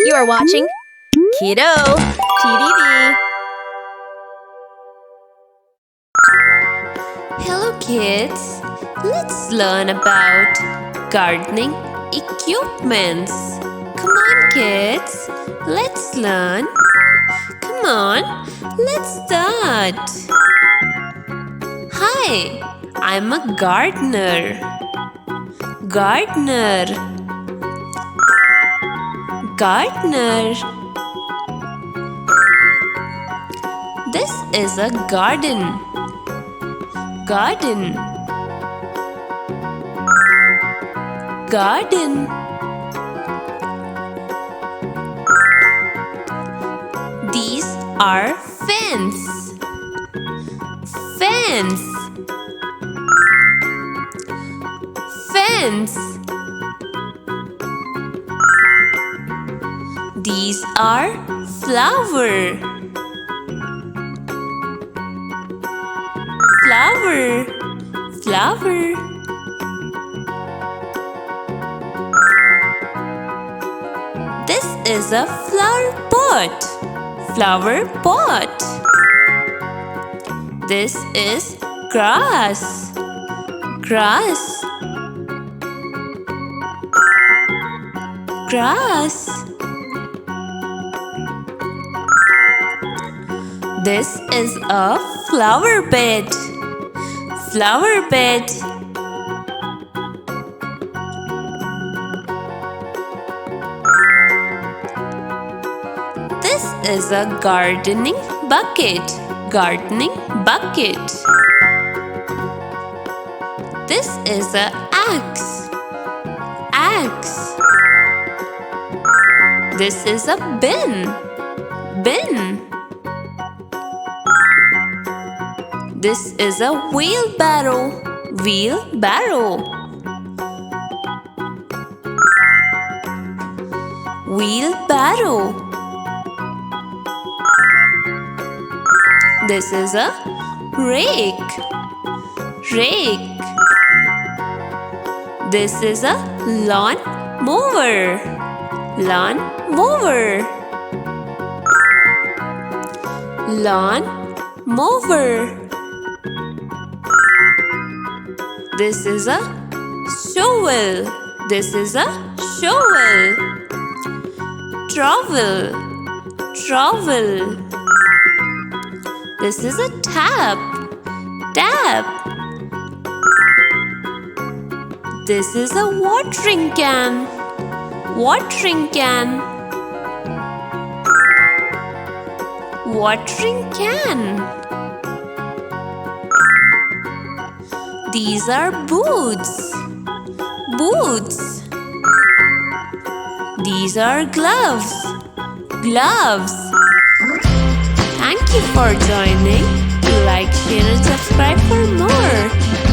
You are watching kiddotvvv. Hello kids, let's learn about gardening equipments. Come on kids, let's learn. Come on, let's start. Hi, I'm a gardener. Gardener. Gardener. This is a garden. Garden. Garden. These are fence. Fence. Fence. These are flower. Flower. Flower. This is a flower pot. Flower pot. This is grass. Grass. Grass. This is a flower bed. Flower bed. This is a gardening bucket. Gardening bucket. This is an axe. Axe. This is a bin. Bin. This is a wheelbarrow. Wheelbarrow. Wheelbarrow. This is a rake. Rake. This is a lawn mower. Lawn mower. Lawn mower. This is a shovel. This is a shovel. Trowel. Trowel. This is a tap. Tap. This is a watering can. Watering can. Watering can. These are boots. Boots. These are gloves. Gloves. Thank you for joining. Like, share and subscribe for more.